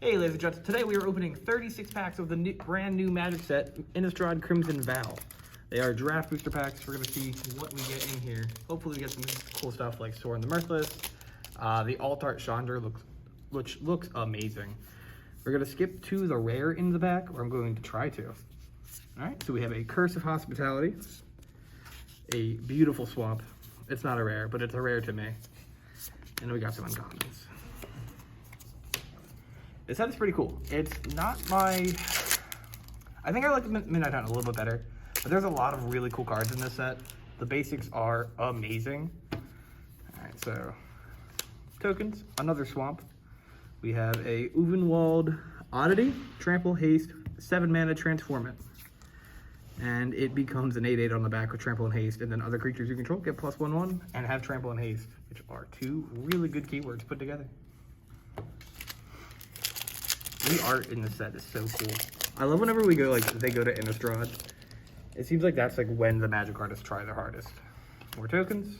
Hey ladies and gents, today we are opening 36 packs of the brand new Magic set, Innistrad Crimson Vow. They are draft booster packs. We're going to see what we get in here. Hopefully we get some cool stuff like Soaring the Mirthless. The Alt Art Chandra which looks amazing. We're going to skip to the rare in the back, or I'm going to try to. Alright, so we have a Curse of Hospitality, a beautiful Swamp. It's not a rare, but it's a rare to me. And we got some uncommons. This set is pretty cool. It's not my... I think I like the Midnight Hunt a little bit better, but there's a lot of really cool cards in this set. The basics are amazing. Alright, so tokens, another Swamp. We have a Uvenwald Oddity, Trample, Haste, 7 mana, Transform it. And it becomes an 8/8 on the back with Trample and Haste, and then other creatures you control get +1/1 and have Trample and Haste, which are two really good keywords put together. The art in this set is so cool. I love whenever we go, they go to Innistrad. It seems like that's when the Magic artists try their hardest. More tokens.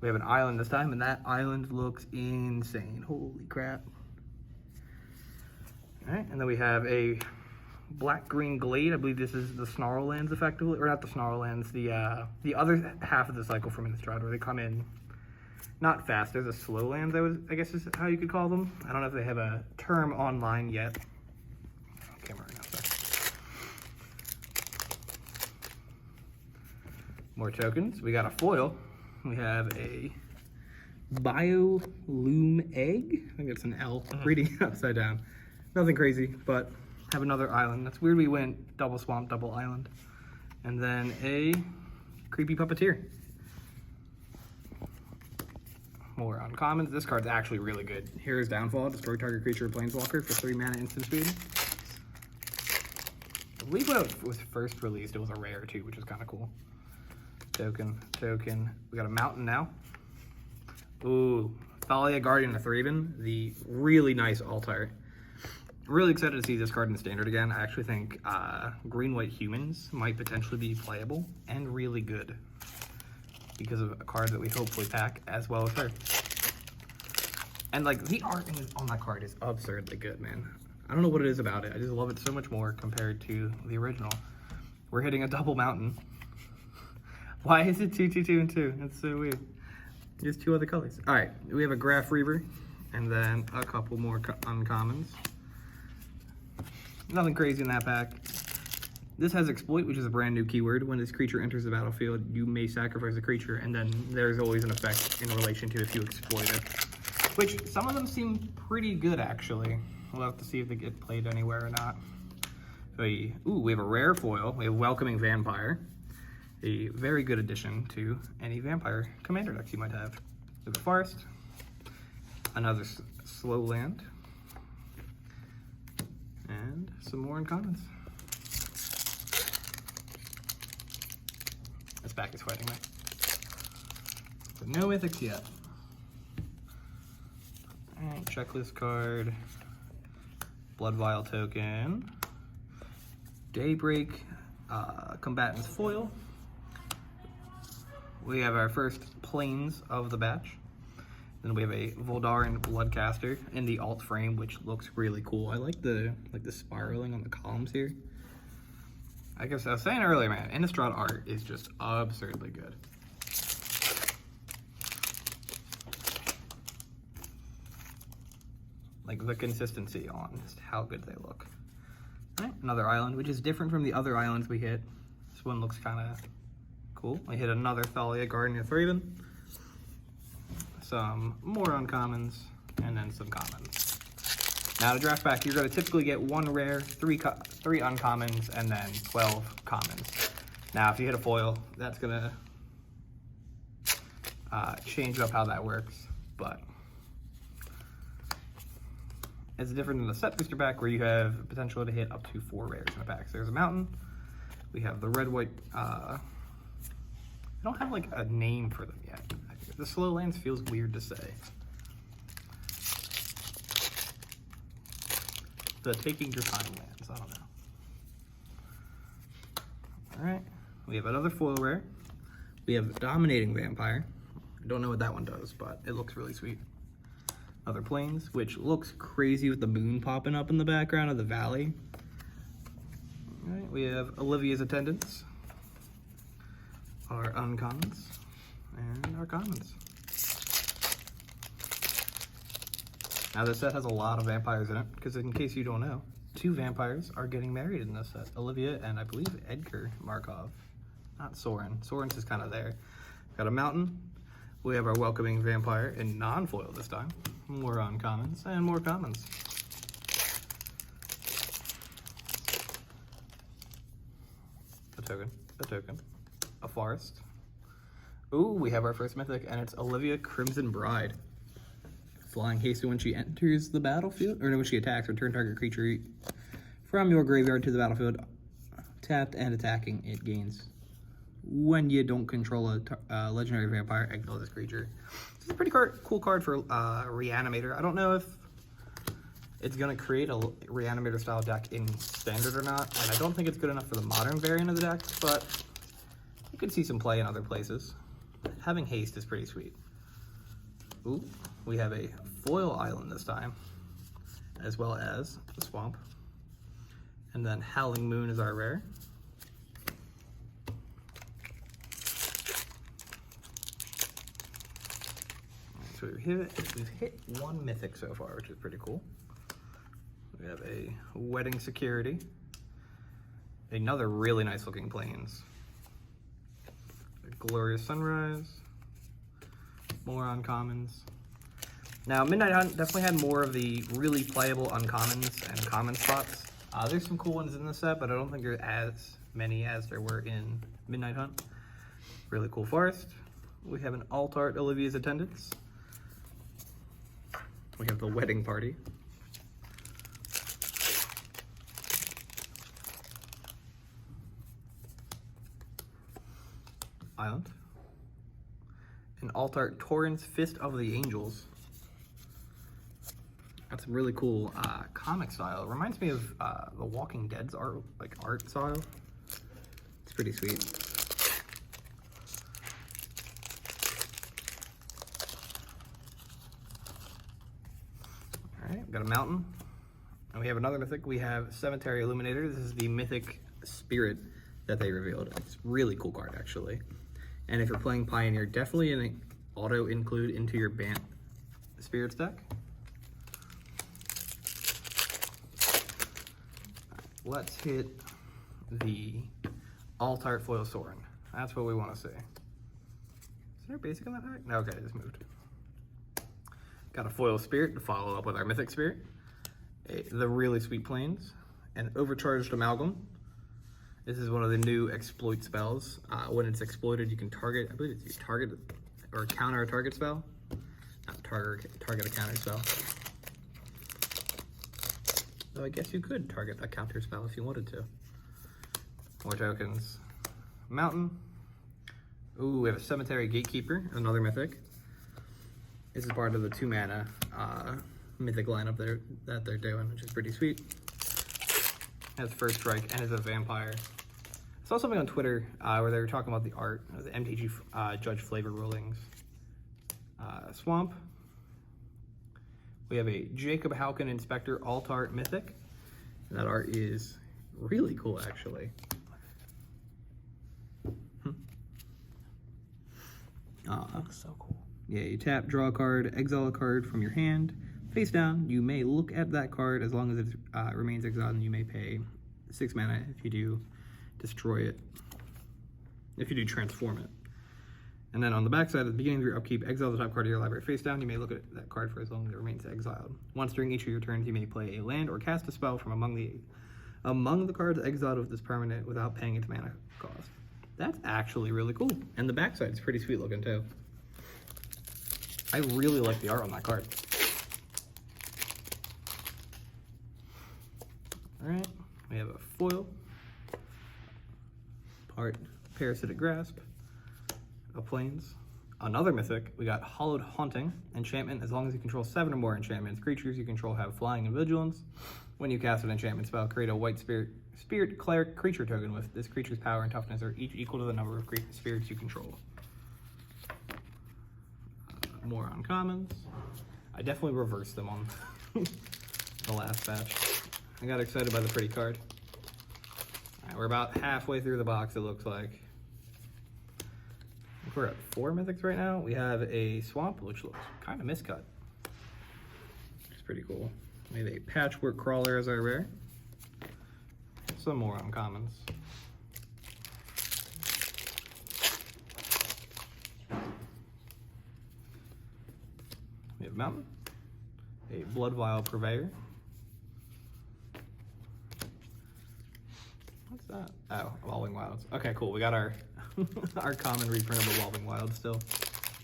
We have an island this time, and that island looks insane. Holy crap. Alright, and then we have a Black-Green Glade. I believe this is the Snarl lands effectively, or not the Snarl lands, the other half of the cycle from Innistrad, where they come in not fast, there's a slow lands, I guess is how you could call them. I don't know if they have a term online yet. Camera right now, more tokens. We got a foil. We have a Biolume Egg. I think it's an L, reading upside down. Nothing crazy, but have another island. That's weird we went double Swamp, double island. And then a Creepy Puppeteer. More uncommons. This card's actually really good. Here's Downfall. Destroy target creature or planeswalker for 3 mana instant speed. I believe when it was first released, it was a rare too, which is kind of cool. Token. We got a mountain now. Ooh, Thalia, Guardian of Thraben. The really nice alt art. Really excited to see this card in Standard again. I actually think Green-White Humans might potentially be playable and really good, because of a card that we hopefully pack as well as her. And the art on that card is absurdly good, man. I don't know what it is about it. I just love it so much more compared to the original. We're hitting a double mountain. Why is it 2, 2, 2, and 2? That's so weird. There's 2 other colors. All right, we have a Graph Reaver, and then a couple more uncommons. Nothing crazy in that pack. This has Exploit, which is a brand new keyword. When this creature enters the battlefield, you may sacrifice a creature, and then there's always an effect in relation to if you exploit it. Which, some of them seem pretty good, actually. We'll have to see if they get played anywhere or not. So, we have a rare foil. We have Welcoming Vampire. A very good addition to any vampire commander decks you might have. We have a Forest. Another slow land. And some more uncommons. This back is fighting me. But no mythics yet. Alright, checklist card. Blood Vial token. Daybreak. Combatant's foil. We have our first planes of the batch. Then we have a Voldaren Bloodcaster in the alt frame, which looks really cool. I like the spiraling on the columns here. I guess I was saying earlier, man, Innistrad art is just absurdly good. The consistency on just how good they look. All right, another island, which is different from the other islands we hit. This one looks kind of cool. We hit another Thalia, Guardian of Thraben. Some more uncommons, and then some commons. Now to draft back, you're going to typically get 1 rare, 3 uncommons, and then 12 commons. Now if you hit a foil, that's going to change up how that works, but it's different than the set booster pack where you have potential to hit up to 4 rares in the pack. So there's a mountain. We have the red-white. I don't have a name for them yet. The slow lands feels weird to say. The Taking Your Time lands, I don't know. All right, we have another foil rare. We have Dominating Vampire. I don't know what that one does, but it looks really sweet. Other planes, which looks crazy with the moon popping up in the background of the valley. All right, we have Olivia's Attendants, our uncommons, and our commons. Now this set has a lot of vampires in it, because in case you don't know, 2 vampires are getting married in this set. Olivia and I believe Edgar Markov, not Soren. Soren's just kind of there. Got a mountain. We have our welcoming vampire in non-foil this time. More uncommons and more commons. A token, a forest. Ooh, we have our first mythic, and it's Olivia Crimson Bride. Flying hasty when she enters the battlefield, or when she attacks, return target creature from your graveyard to the battlefield, tapped and attacking. It gains. When you don't control a legendary vampire, exile this creature. This is a pretty cool card for Reanimator. I don't know if it's going to create a Reanimator style deck in Standard or not, and I don't think it's good enough for the modern variant of the deck, but you could see some play in other places. Having haste is pretty sweet. Ooh, we have a foil island this time, as well as the swamp. And then Howling Moon is our rare. So we've hit 1 mythic so far, which is pretty cool. We have a Wedding Security. Another really nice looking plains. A Glorious Sunrise. More uncommons. Now, Midnight Hunt definitely had more of the really playable uncommons and common spots. There's some cool ones in this set, but I don't think there are as many as there were in Midnight Hunt. Really cool forest. We have an alt art Olivia's Attendants. We have the Wedding Party. Island. An alt art Torrent's Fist of the Angels. That's some really cool comic style. It reminds me of the Walking Dead's art style. It's pretty sweet. All right, we've got a mountain. And we have another mythic. We have Cemetery Illuminator. This is the mythic spirit that they revealed. It's a really cool card, actually. And if you're playing Pioneer, definitely an auto include into your Bant Spirits deck. Let's hit the alt art foil Soaring. That's what we want to see. Is there a basic in that deck? No, okay, it just moved. Got a foil Spirit to follow up with our mythic Spirit. The really sweet plains. An Overcharged Amalgam. This is one of the new exploit spells. When it's exploited, you can target, I believe it's target or counter a target spell. Not target a counter spell. So I guess you could target that counter spell if you wanted to. More tokens. Mountain. Ooh, we have a Cemetery Gatekeeper, another mythic. This is part of the 2 mana mythic lineup that they're doing, which is pretty sweet. Has first strike and is a vampire. I saw something on Twitter where they were talking about the art, the MTG Judge Flavor rulings. Swamp. We have a Jacob Hauken Inspector alt art mythic. And that art is really cool, actually. Looks so cool. Yeah, you tap, draw a card, exile a card from your hand. Face down, you may look at that card as long as it remains exiled, and you may pay 6 mana if you do destroy it. If you do transform it. And then on the backside, at the beginning of your upkeep, exile the top card of your library face down. You may look at that card for as long as it remains exiled. Once during each of your turns, you may play a land or cast a spell from among the cards exiled with this permanent without paying its mana cost. That's actually really cool. And the backside is pretty sweet looking too. I really like the art on that card. All right, we have a foil, part Parasitic Grasp, a plains, another mythic. We got Hollowed Haunting, enchantment. As long as you control 7 or more enchantments, creatures you control have flying and vigilance. When you cast an enchantment spell, create a white spirit cleric creature token with this creature's power and toughness are each equal to the number of spirits you control. More uncommons. I definitely reversed them on the last batch. I got excited by the pretty card. All right, we're about halfway through the box, it looks like. I think we're at 4 mythics right now. We have a swamp, which looks kind of miscut. It's pretty cool. We have a patchwork crawler as our rare. Some more uncommons. We have mountain, a blood vial purveyor. What's that? Oh, evolving wilds. Okay, cool. We got our our common reprint of evolving wilds still.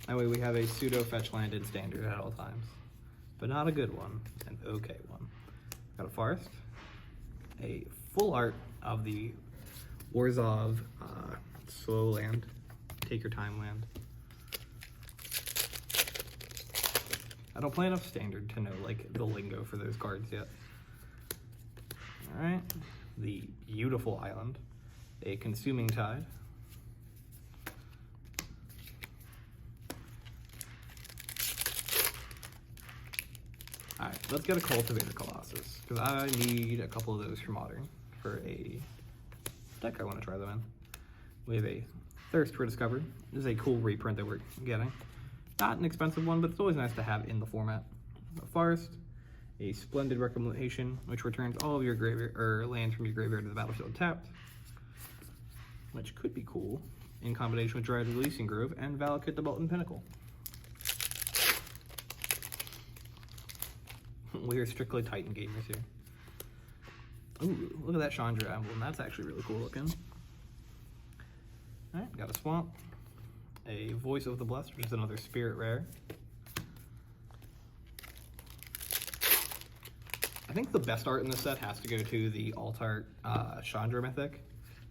That way we have a pseudo fetch land in standard at all times, but not a good one, an okay one. Got a forest, a full art of the Warzov slow land, take your time land. I don't play enough standard to know like the lingo for those cards yet. All right, the beautiful island, a consuming tide. All right, let's get a cultivator colossus because I need a couple of those for modern for a deck I want to try them in. We have a thirst for discovery. This is a cool reprint that we're getting. Not an expensive one, but it's always nice to have in the format. A forest, a splendid reclamation, which returns all of your graveyard or lands from your graveyard to the battlefield tapped, which could be cool in combination with Dryad Releasing Grove and Valakut the Molten Pinnacle. We are strictly Titan gamers here. Ooh, look at that Chandra emblem. That's actually really cool looking. All right, got a swamp. A Voice of the Blessed, which is another spirit rare. I think the best art in this set has to go to the alt-art Chandra mythic.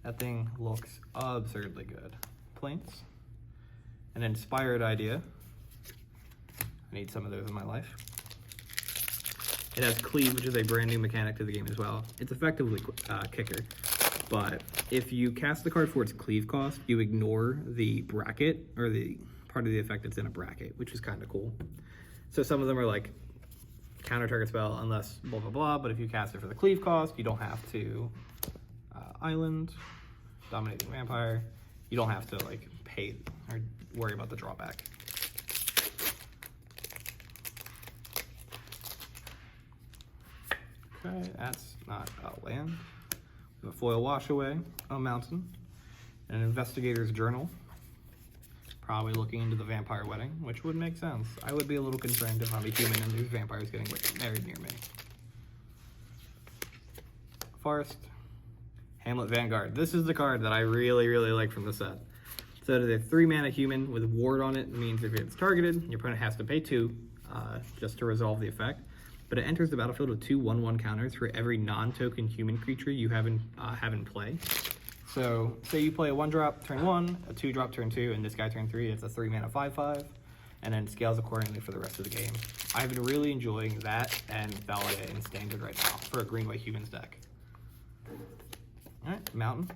That thing looks absurdly good. Plains. An inspired idea. I need some of those in my life. It has cleave, which is a brand new mechanic to the game as well. It's effectively kicker. But if you cast the card for its cleave cost, you ignore the bracket, or the part of the effect that's in a bracket, which is kind of cool. So some of them are like, counter target spell unless blah, blah, blah, but if you cast it for the cleave cost, you don't have to island, dominating vampire. You don't have to like pay or worry about the drawback. Okay, that's not a land. A foil wash away, a mountain, an investigator's journal. Probably looking into the vampire wedding, which would make sense. I would be a little concerned if I'm a human and there's vampires getting married near me. Forest, Hamlet Vanguard. This is the card that I really, really like from the set. So it is a 3-mana human with ward on it. It means if it's targeted, your opponent has to pay 2 just to resolve the effect. But it enters the battlefield with 2 1/1 counters for every non-token human creature you have in play. So, say you play a 1-drop turn 1, a 2-drop turn 2, and this guy turn 3, it's a 3-mana 5/5, and then scales accordingly for the rest of the game. I've been really enjoying that and Thalia in standard right now for a green-white humans deck. Alright, Mountain.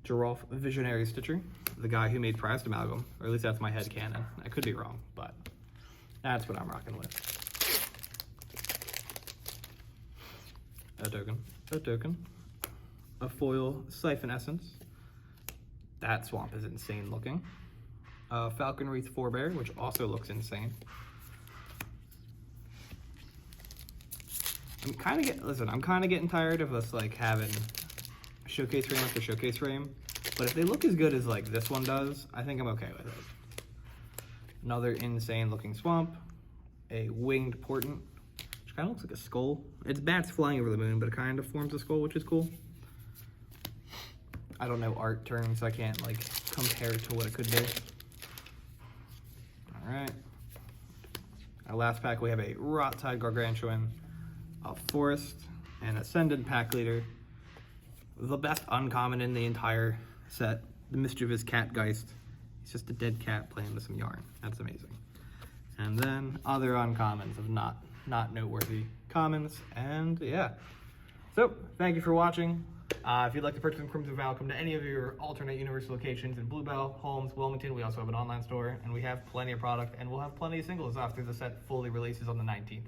Giralf Visionary Stitcher, the guy who made Prized Amalgam, or at least that's my headcanon. I could be wrong, but that's what I'm rocking with. A token, a foil Siphon Essence. That swamp is insane looking. Falcon Wreath Forebear, which also looks insane. I'm kind of getting tired of us like having showcase frame after showcase frame, but if they look as good as like this one does, I think I'm okay with it. Another insane looking swamp, a winged portent. Kind of looks like a skull. It's bats flying over the moon, but it kind of forms a skull, which is cool. I don't know art terms, so I can't like compare it to what it could be. All right. Our last pack, we have a Rot-Tide Gargantuan, a Forest, and Ascendant Pack Leader. The best uncommon in the entire set, the Mischievous Catgeist. He's just a dead cat playing with some yarn. That's amazing. And then other uncommons of not noteworthy commons, and yeah. So, thank you for watching. If you'd like to purchase some Crimson Vow, come to any of your alternate universe locations in Bluebell, Holmes, Wilmington. We also have an online store, and we have plenty of product, and we'll have plenty of singles after the set fully releases on the 19th.